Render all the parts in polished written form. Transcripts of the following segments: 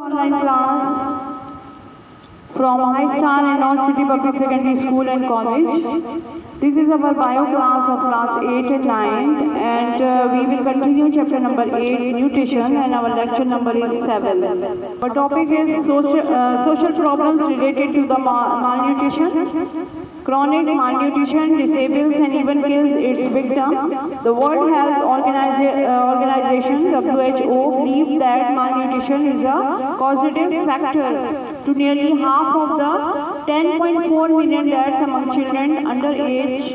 online class from High Star and North City Public Secondary School and College. This is our bio class of class 8 and 9, and we will continue chapter number 8, nutrition, and our lecture number is 7. Our topic is social problems related to the malnutrition. Chronic malnutrition disables and even kills its victim. The World Health Organization (WHO) believes that malnutrition is a causative factor to nearly half of the 10.4 million deaths among children under age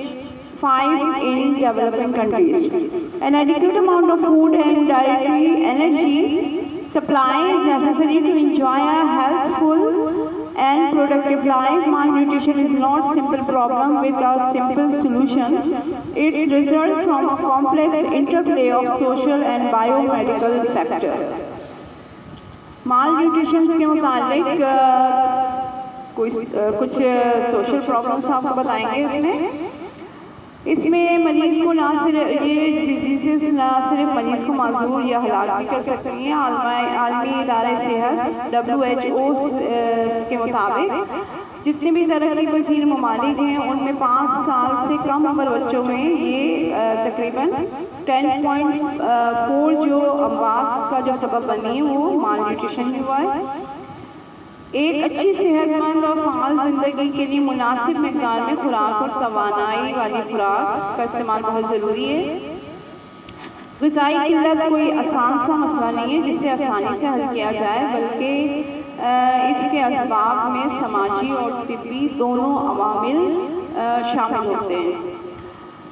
5 in developing countries. An adequate amount of food and dietary energy supply is necessary to enjoy a healthful and productive life. Malnutrition is not a simple problem with a simple solution. It results from a complex interplay of social and biomedical factors. Malnutrition के मुतालिक कुछ social problems आपको बताएंगे। इसमें मरीज को ना सिर्फ ये डिजीज़ ना सिर्फ मरीज को माजूर या हलाक भी कर सकती हैं। आलमी इदारे सेहत WHO के मुताबिक जितने भी तरक्की पजीर ममालिक हैं उनमें 5 साल से कम उम्र बच्चों में ये तकरीबन 10.4 जो अमवात का जो सबब बनी है वो मालन्यूट्रिशन हुआ है। एक अच्छी सेहतमंद और फ़ाल ज़िंदगी के लिए मुनासिब मिक़दार में खुराक और तवानाई वाली खुराक का इस्तेमाल बहुत ज़रूरी है। ग़िज़ाई किल्लत कोई आसान सा मसला नहीं है जिसे आसानी से हल किया जाए, बल्कि इसके असबाब में समाजी और तिब्बी दोनों अवामिल शामिल होते हैं।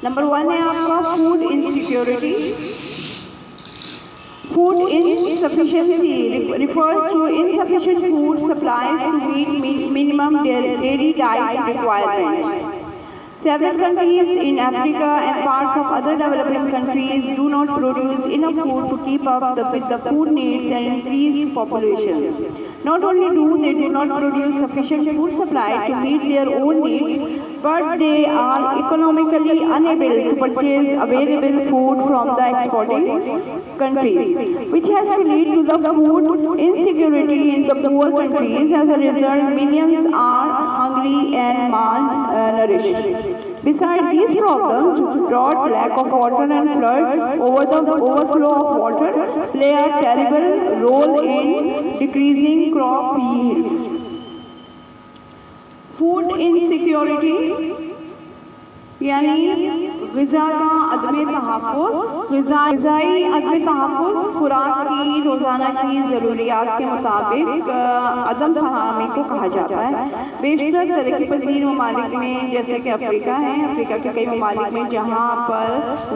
नंबर 1 है आपका food insecurity. Food insufficiency refers to insufficient food supplies to meet minimum daily diet requirements. Several countries in Africa and parts of other developing countries do not produce enough food to keep up with the food needs and increased population. Not only do they not produce sufficient food supply to meet their own needs, but they are economically unable to purchase available food from the exporting countries, which has to lead to the food insecurity in the poor countries. As a result, millions are hungry and malnourished. Besides these problems, drought, lack of water and flood, overflow of water play a terrible role in decreasing crop yields. Food insecurity यानी ग़िज़ा का अदम तहफ़्फ़ुज़, ग़िज़ाई अदम तहफ़्फ़ुज़ खुराक की रोज़ाना की ज़रूरियात के मुताबिक अदम फराहमी को कहा जाता है। बेशतर तरक्की पजीर ममालिक में जैसे कि अफ्रीका है, अफ्रीका के कई ममालिक में जहाँ पर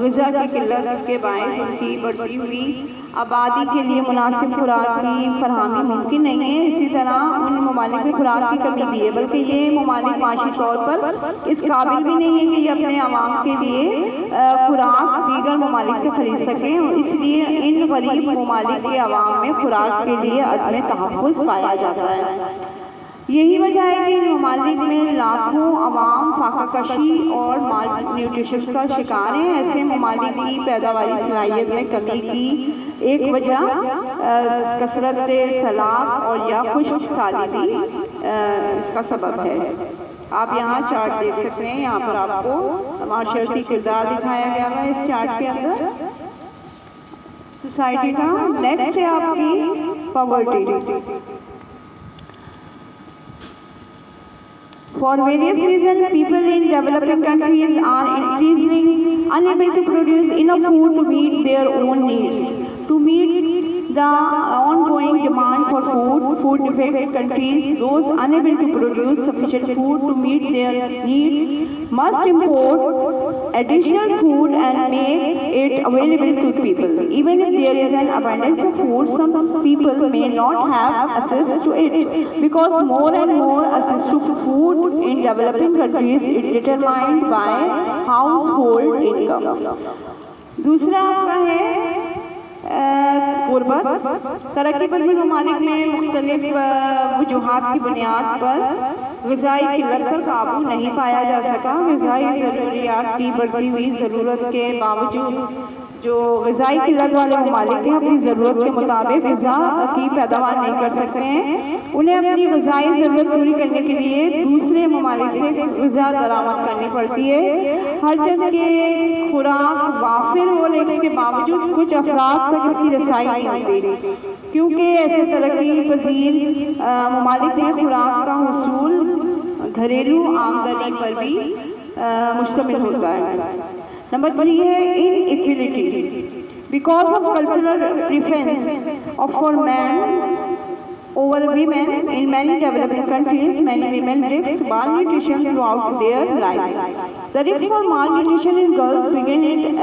ग़िज़ा की किल्लत के बायस उनकी बढ़ती हुई आबादी के लिए मुनासिब खुराक की फरहमी मुमकिन नहीं है। इसी तरह उन ममालिक में खुराक की कमी भी है, बल्कि ये ममालिक माशी तौर पर इस काबिल भी नहीं है कि ये अपने आवाम के लिए खुराक दीगर ममालिक से खरीद सकें। इसलिए इन गरीब ममालिक के आवाम में खुराक के लिए अदम तहफ़्फ़ुज़ पाया जाता है। यही वजह है कि इन ममालिक में लाखों अवाम फाकाकशी और माल न्यूट्रिशन का शिकार हैं। ऐसे ममालिक की पैदावारी सलाहियत में कमी की एक वजह कसरत सैलाब और या खुश्क साली भी इसका सबब है। आप यहाँ चार्ट देख सकते हैं, यहाँ पर आपको माशरती किरदार दिखाया गया है इस चार्ट के अंदर सोसाइटी का। नेक्स्ट है आपकी poverty. For various reasons, people in developing countries are increasingly unable to produce enough food to meet their own needs. To meet the ongoing demand for food-deprived countries, those unable to produce sufficient food to meet their needs must import additional food and make it available to people. Even if there is an abundance of food, some people may not have access to it because more and more access to food in developing countries is determined by household income. दूसरा आपका है गुर्बत। तरक्की पजीर ममालिक में मुख्तलिफ वजूहात की बुनियाद पर ग़िज़ाई किल्लत पर काबू नहीं पाया जा सका। ग़िज़ाई ज़रूरियात की बढ़ती हुई ज़रूरत के बावजूद जो ग़िज़ाई किल्लत वाले ममालिक हैं अपनी ज़रूरत के मुताबिक ग़िज़ा की पैदावार नहीं कर सकते हैं। उन्हें अपनी ग़िज़ाई ज़रूरत पूरी करने के लिए दूसरे ममालिक से ग़िज़ा दरामद करनी पड़ती है। हर जन के खुराक वाफिर हो लेकिन इसके बावजूद कुछ अफराद तक इसकी रसाई नहीं होती, क्योंकि ऐसे तरक्की पजीर ममालिक में खुराक का हुसूल घरेलू आमदनी पर भी मुश्तमिल होता है। नंबर 3 है inequality. Because of cultural preference of for man over women in many developing countries, many women risk malnutrition throughout their lives. The risk for malnutrition in girls begins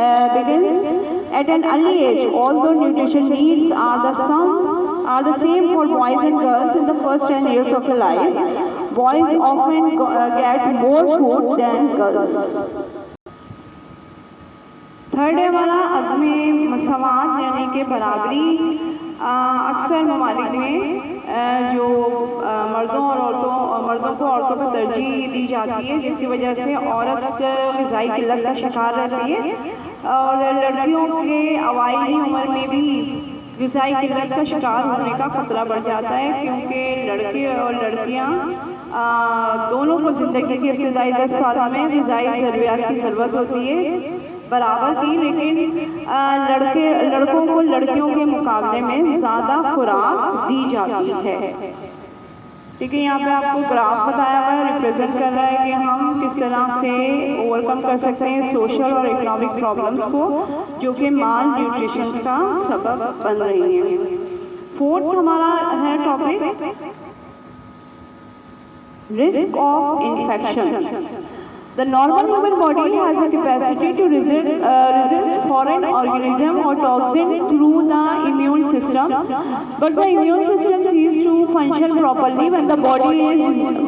at an early age, although nutrition needs are the same for boys and girls in the first 10 years of their life. Boys often get more food than girls. Third है हमारा अदम मसवात यानी कि बराबरी। अक्सर ममालिक में जो मर्दों को औरतों को तरजीह दी जाती है, जिसकी वजह से औरत ग़िज़ाई किल्लत का शिकार रहती है और लड़कियों के अवाइली उम्र में भी ग़िज़ाई किल्लत का शिकार होने का ख़तरा बढ़ जाता है, क्योंकि लड़के और लड़कियाँ दोनों को ज़िंदगी के इब्तिदाई 10 सालों में ग़िज़ाई ज़रूरियात की ज़रूरत होती है बराबर की, लेकिन लड़कों को लड़कियों के मुकाबले में ज़्यादा खुराक दी जाती है। ठीक है, यहाँ पे आपको ग्राफ बताया हुआ है, रिप्रेजेंट कर रहा है कि हम किस तरह से ओवरकम कर सकते हैं सोशल और इकोनॉमिक प्रॉब्लम्स को जो कि माल न्यूट्रिशन का सबब बन रही हैं। फोर्थ हमारा है topic risk of infection. The normal human body has a capacity to resist foreign organism or toxin through the immune system, but the immune system ceases to function properly when the body is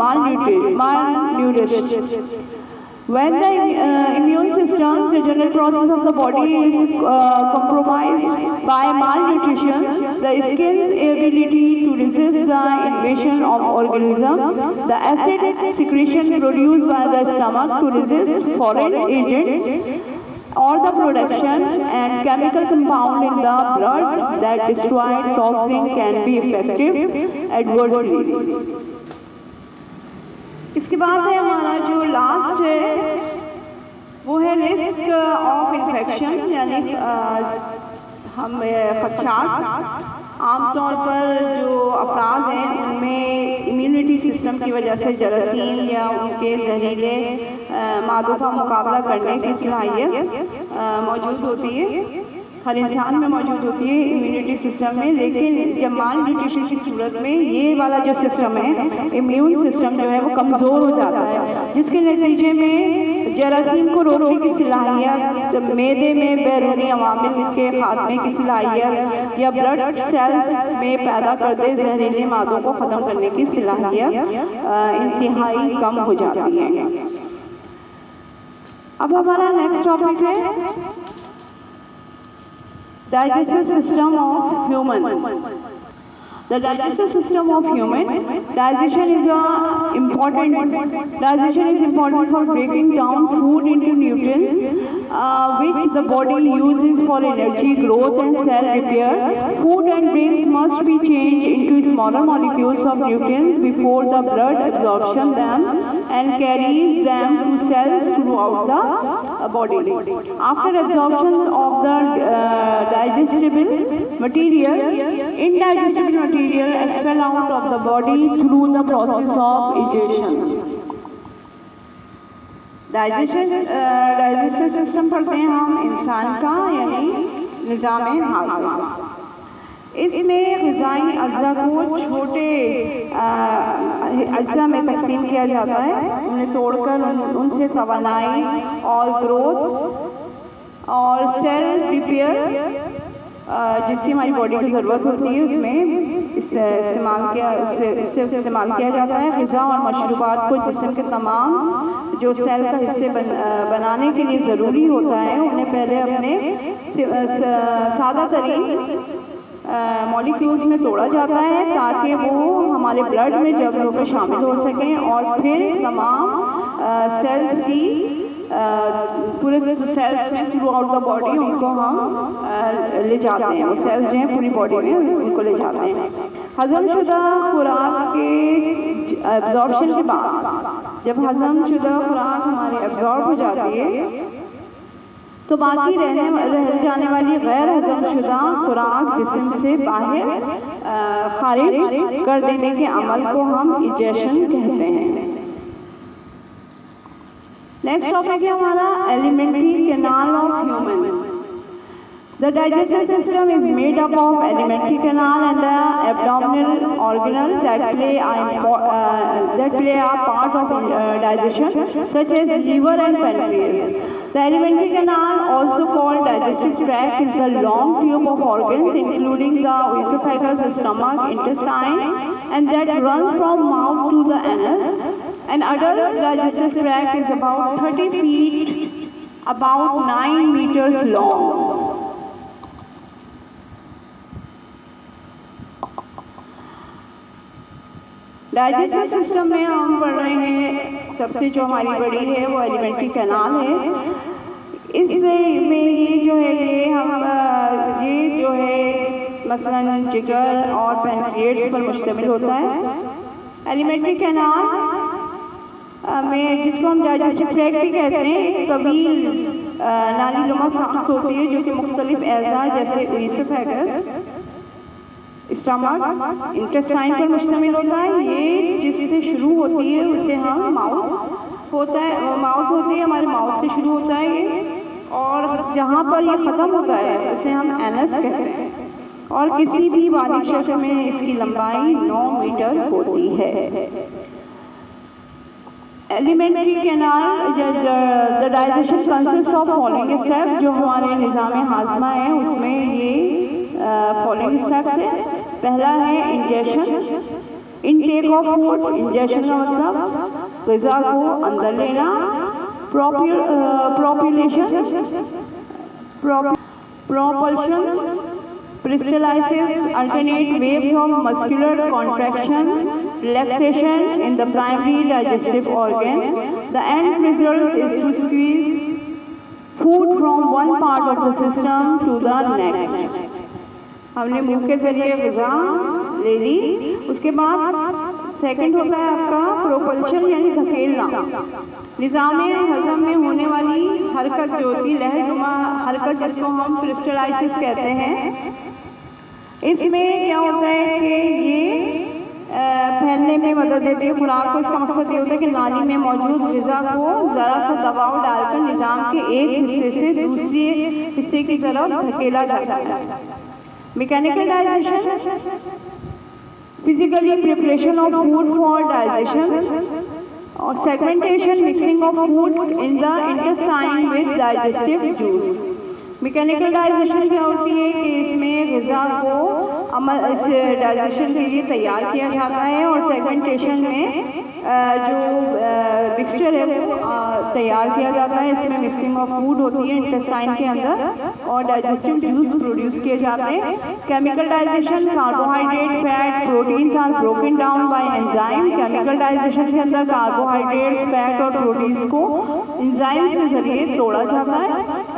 malnourished. When the immune system, the general process of the body is compromised by malnutrition, the skin's ability to resist the invasion of organism, the acid secretion produced by the stomach to resist foreign agents, or the production and chemical compound in the blood that destroy toxin can be effective adversely. इसके बाद है हमारा जो last है वो है risk of infection, यानी हम खदशात। आमतौर पर जो अफराद हैं उनमें इम्यूनिटी सिस्टम की वजह से जरासीम या उनके जहरीले मादों का मुकाबला करने की सलाहियत मौजूद होती है, हर इंसान में मौजूद होती है इम्यूनिटी सिस्टम में। लेकिन जब माल न्यूट्रिशन की सूरत में ये वाला जो सिस्टम है, इम्यून सिस्टम जो है वो कमज़ोर हो जाता है, जिसके नतीजे में जरासीम को रोकने की सलाहियत, मैदे में बैरूनी अवामिल के खात्मे की सलाहियत या ब्लड सेल्स में पैदा करते जहरीले मादों को ख़त्म करने की सलाहियत इंतहाई कम हो जाती है। अब हमारा नेक्स्ट टॉपिक है digestive system of human. The digestive system of human digestion is important for breaking down food into nutrients which the body uses for energy, growth and cell repair. Food and drinks must be changed into smaller molecules of nutrients before the blood absorbs them and carries them to cells throughout the body. After absorption of the digestible material, indigestible material expel out of the body through the process of digestion. Digestive system पढ़ते हैं हम इंसान का, यानी निज़ाम हाज़िम। इसमें ग़िज़ाई अज्जा को छोटे अज्जा में तकसीम किया जाता है, उन्हें तोड़कर उनसे तवानाई और ग्रोथ और सेल रिपेयर जिसकी हमारी बॉडी को ज़रूरत होती है उसमें इस्तेमाल किया जाता है। ग़िज़ा और मशरूबात को जिस्म के तमाम जो सेल का हिस्से बनाने के लिए ज़रूरी होता है उन्हें पहले अपने सादा तरीन मॉलिक्यूल्स में तोड़ा जाता है ताकि वो हमारे ब्लड में जब होकर शामिल हो सकें और फिर तमाम सेल्स की पूरे सेल्स में थ्रू आउट द बॉडी उनको हम ले जाते हैं, वो सेल्स जो हैं पूरी बॉडी में उनको ले जाते हैं। हजम शुदा खुराक के एब्जॉर्प्शन के बाद जब हजम शुदा खुराक हमारी एब्जॉर्ब हो जाती है तो बाकी रह जाने वाली गैर हजम शुदा खुराक जिस्म से बाहर खारिज कर देने के अमल को हम इजेशन कहते हैं। नेक्स्ट टॉपिक है हमारा alimentary canal of human. The digestive system is made up of alimentary canal and the abdominal organelles that play a part of digestion, such as liver and pancreas. The alimentary canal, also called digestive tract, is a long tube of organs, including the esophagus, stomach, intestine, and that runs from mouth to the anus. An adult digestive tract is about 30 feet, about 9 meters long. Digestive system में हम पढ़ रहे हैं सबसे जो हमारी बड़ी है वो एलिमेंट्री कैनाल है। इसमें ये जो है ये जो है मसलन जिगर और पैनक्रिएट्स पर मुश्तमिल होता है। एलिमेंट्री कैनाल में जिसको हम डाइजेस्टिव ट्रैक्ट भी कहते हैं, एक तवील नालीनुमा साख्त होती है जो कि मुख्तलिफ एज़ा जैसे ईसोफेगस, स्टमक, इंटेस्टाइन पर मुश्तमिल होता है। ये जिससे शुरू होती है उसे हम माउथ होती है, हमारे माउथ से शुरू होता है ये, और जहाँ पर ये ख़त्म होता है उसे हम एनस कहते हैं। और किसी भी बालिग शख्स में इसकी लंबाई 9 मीटर होती है। Alimentary canal the digestion consist of following step. जो हमारे निज़ाम हाजमा है उसमें ये फॉलोइंग स्टेप्स है। पहला है ingestion, intake of food. Ingestion का मतलब ग़िज़ा को अंदर लेना। Propulsion, peristalsis, alternate waves of muscular contraction, relaxation in the primary digestive organ. The end result is to squeeze food from one part of the system to the next. हमने मुंह के जरिए ग़िज़ा ले ली। उसके बाद सेकंड होता है आपका प्रोपल्शन यानी धकेलना। निज़ाम हज़म में होने वाली हरकत जो होती है लहरनुमा हरकत जिसको हम पेरिस्टालसिस कहते हैं, इसमें क्या होता है कि ये फैलने में मदद देती है खुराक को। इसका मकसद ये होता है कि नाली में मौजूद ग़िज़ा को ज़रा सा दबाव डालकर निज़ाम के एक हिस्से से दूसरे हिस्से की तरफ धकेला जाता है। Mechanical digestion, physically preparation of food for digestion. और segmentation, mixing of food in the intestine with digestive juice. Mechanical digestion क्या होती है कि इसमें ग़िज़ा को इस डाइजेशन के लिए तैयार किया जाता है, और सेगमेंटेशन में जो मिक्सचर है वो तैयार किया जाता है। इसमें मिक्सिंग ऑफ फूड होती है इंटेस्टाइन के अंदर, और डाइजेस्टिव जूस प्रोड्यूस किए जाते हैं। Chemical digestion, carbohydrate, fat, proteins are broken down by enzyme. Chemical digestion के अंदर कार्बोहाइड्रेट्स, फैट और प्रोटीन्स को एंजाइम्स के जरिए तोड़ा जाता है।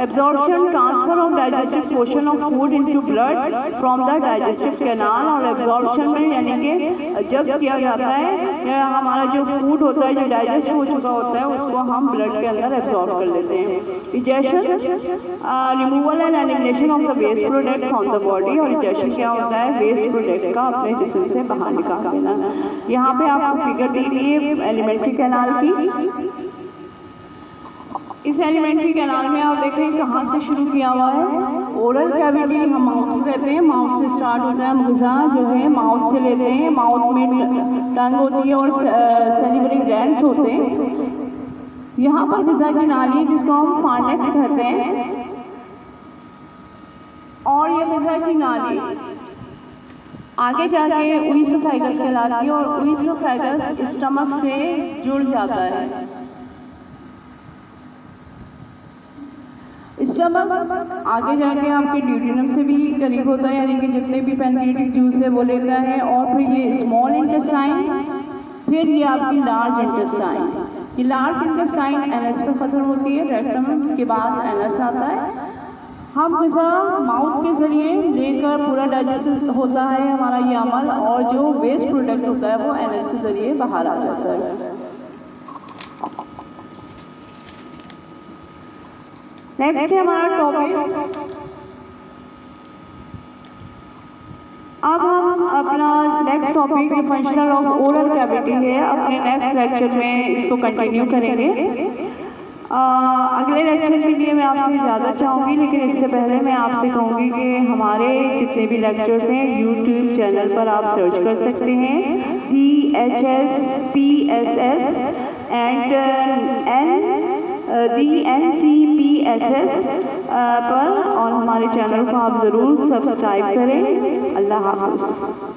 Absorption, transfer of digestive portion of food into blood from the digestive canal. और एब्जॉर्प्शन में यानी कि जब किया जाता है हमारा जो फूड होता है जो डाइजेस्ट हो चुका होता है उसको हम ब्लड के अंदर एब्जॉर्ब कर लेते हैं। Egestion, removal and elimination of the waste product from the body. और इजेशन क्या होता है, वेस्ट प्रोडक्ट का अपने जिस्म से बाहर निकाल देना। यहाँ पे आपको फिगर दी गई है एलिमेंट्री कैनाल की। इस एलिमेंट्री कैनाल में आप देखें कहाँ से शुरू किया हुआ है। ओरल कैविटी हम माउथ को कहते हैं, माउथ से स्टार्ट होता है। ग़िज़ा जो है माउथ से लेते हैं, माउथ में टंग होती है और सेलिवरी ग्लैंड्स होते हैं। यहाँ पर ग़िज़ा की नाली है जिसको हम फार्नेक्स कहते हैं, और ये ग़िज़ा की नाली आगे जाके ईसोफेगस कहलाती है, और ईसोफेगस स्टमक से जुड़ जाता है। स्टमक आगे जाके आपके ड्यूडेनम से भी करीब होता है, यानी कि जितने भी पैनक्रियाटिक जूस है वो लेता है। और फिर ये स्मॉल इंटेस्टाइन, फिर ये आपकी लार्ज इंटेस्टाइन। ये लार्ज इंटेस्टाइन एनएस पे खत्म होती है, रेक्टम के बाद एनएस आता है। हम ग़िज़ा माउथ के ज़रिए लेकर पूरा डाइजेस्ट होता है हमारा ये अमल, और जो वेस्ट प्रोडक्ट होता है वो एनएस के ज़रिए बाहर आ जाता है। नेक्स्ट है हमारा टॉपिक। अब हम अपना next topic functional of oral cavity है, अपने नेक्स्ट लेक्चर में इसको कंटिन्यू करेंगे। अगले लेक्चर के लिए मैं आपसे इजाज़त चाहूँगी, लेकिन इससे पहले मैं आपसे कहूँगी कि हमारे जितने भी लेक्चर्स हैं यूट्यूब चैनल पर आप सर्च कर सकते हैं DHSPSS एंड DNCPSS पर, और हमारे चैनल को आप ज़रूर सब्सक्राइब करें। अल्लाह हाफ़िज़।